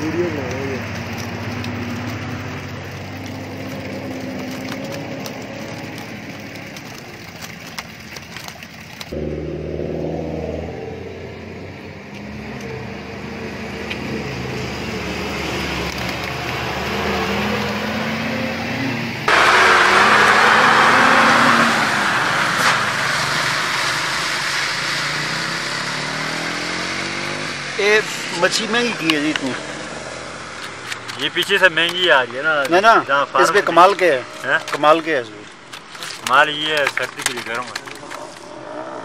Video बना रहे हैं। ये मच्छी महंगी की है जी इतनी? ये पीछे से महंगी आ रही है ना। ना इसमें कमाल क्या है? कमाल क्या है इसमें? कमाल ये है सर्दी के लिए गर्म है।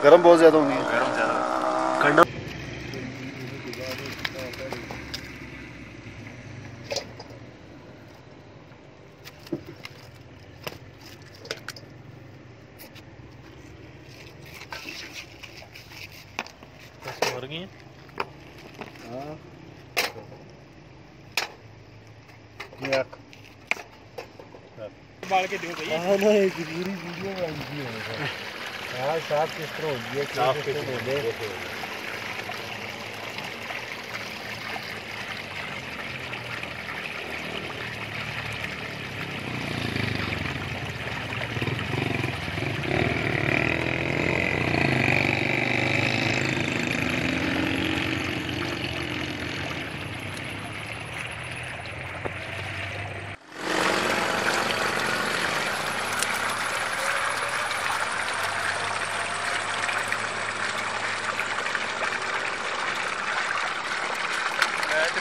गर्म बहुत ज्यादा होंगी। गर्म ज़्यादा मर गई है। बाल के दो भैया। हाँ ना एक पूरी वीडियो बनी है। हाँ साफ किस तरह हो गया? साफ किस तरह हो गया?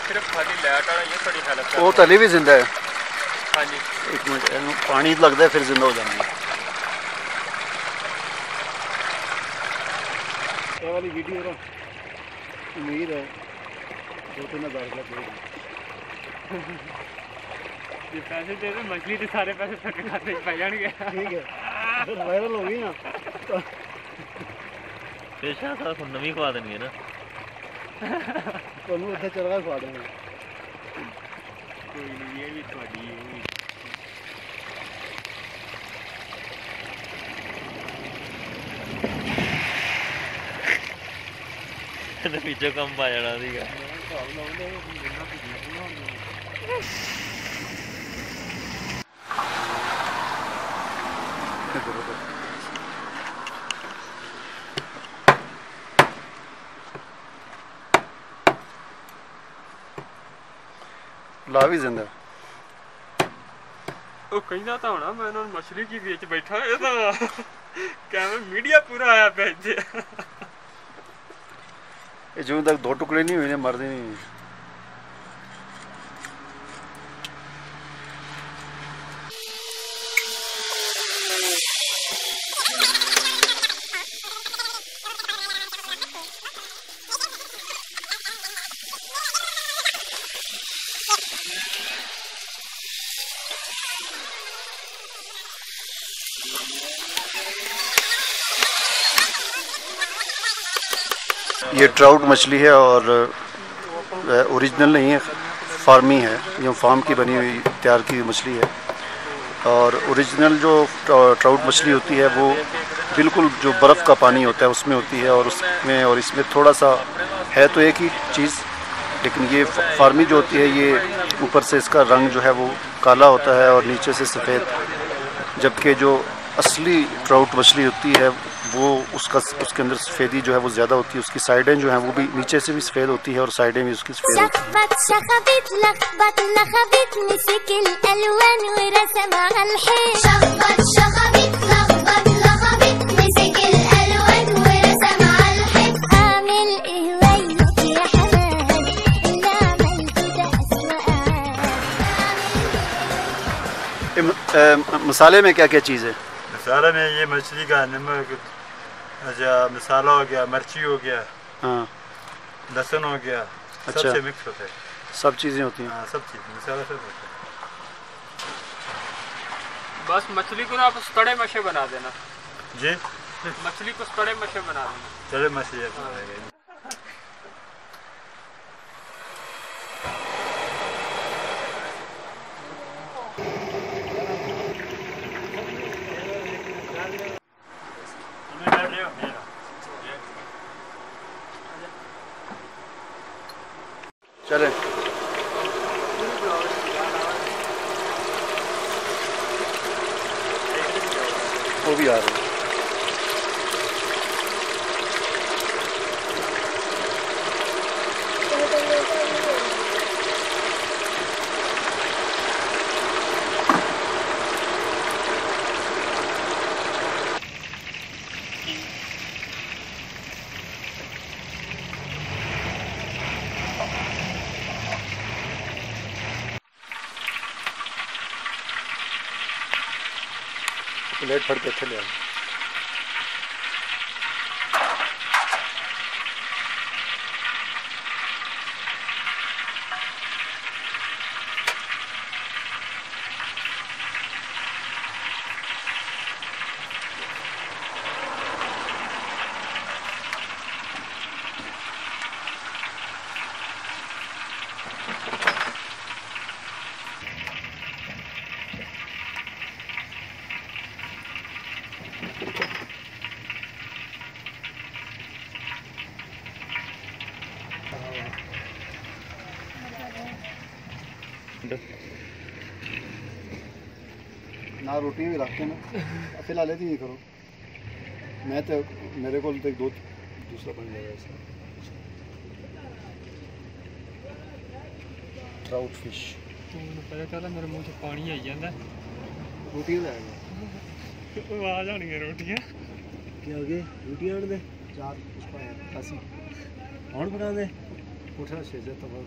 सिर्फ खाली लाइट वाला ये थोड़ी हालत है। वो तली भी जिंदा है। हाँ जी एक मिनट पानी लगता है फिर जिंदा हो जाएंगे। ये वाली वीडियो ना उम्मीद है 2-3 हज़ार का ये पैसे दे दो मछली तो सारे पैसे सबके खाते में पाई जाएंगे। ठीक है वायरल हो गई ना तो पेशा था तो नवी खवा देंगे ना। तो मुझे अच्छा चल रहा है खवा देंगे। कोई नहीं ये भी थोड़ी है। तो पीछे कम पा जाना सीगा। लावी जिंदा ਉਹ ਕਹਿੰਦਾ ਤਾਂ ਹੋਣਾ ਮੈਂ ਉਹਨਾਂ ਮਛਲੀ ਕੀ ਵੇਚ ਬੈਠਾ ਇਹ ਤਾਂ ਕਿਵੇਂ ਮੀਡੀਆ ਪੂਰਾ ਆਇਆ ਪਿਆ ਇੱਥੇ। ये जो तक 2 टुकड़े नहीं हुए मरते नहीं। ये ट्राउट मछली है और ओरिजिनल नहीं है, फार्मी है। ये फार्म की बनी हुई तैयार की हुई मछली है। और ओरिजिनल जो ट्राउट मछली होती है वो बिल्कुल जो बर्फ़ का पानी होता है उसमें होती है और उसमें और इसमें थोड़ा सा है तो एक ही चीज़, लेकिन ये फार्मी जो होती है ये ऊपर से इसका रंग जो है वो काला होता है और नीचे से सफ़ेद, जबकि जो असली ट्राउट मछली होती है वो उसके अंदर सफ़ेदी जो है वो ज़्यादा होती है। उसकी साइडें जो हैं वो भी नीचे से भी सफ़ेद होती है और साइडें भी उसकी सफ़ेद होती है। मसाले में क्या क्या चीज़ है? मसाले में ये मछली का नमक, अच्छा, मसाला हो गया, मिर्ची हो गया, हाँ, लहसुन हो गया, अच्छा। सबसे मिक्स होता है। सब चीज़ें होती हैं। हाँ, सब चीज़ मसाला सब होता है। बस मछली को ना आप सड़े मशे बना देना जी, मछली को सड़े मशे बना देना। चले मछली बनाएगा। चले, वो भी आ रहे हैं। प्लेट फट के चले आए। ना रोटी भी रखते ना फिलहाल ही नहीं करो। मैं तो मेरे को तो एक दो दूसरा बन जाएगा ऐसा। ट्राउट फिश पता चला मेरे मुंह से पानी आई जाता। रोटी लाएगा आ जाएंगे रोटियां क्या हो गए रोटी आड़ दे चार ऐसी और बना दे उठा से तो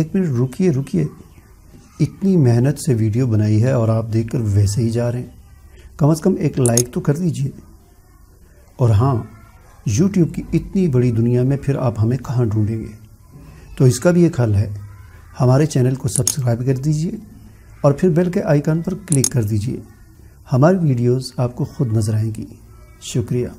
एक मिनट रुकिए रुकिए, इतनी मेहनत से वीडियो बनाई है और आप देखकर वैसे ही जा रहे हैं। कम से कम एक लाइक तो कर दीजिए। और हाँ, YouTube की इतनी बड़ी दुनिया में फिर आप हमें कहाँ ढूंढेंगे, तो इसका भी एक हल है। हमारे चैनल को सब्सक्राइब कर दीजिए और फिर बेल के आइकन पर क्लिक कर दीजिए। हमारी वीडियोस आपको खुद नज़र आएंगी। शुक्रिया।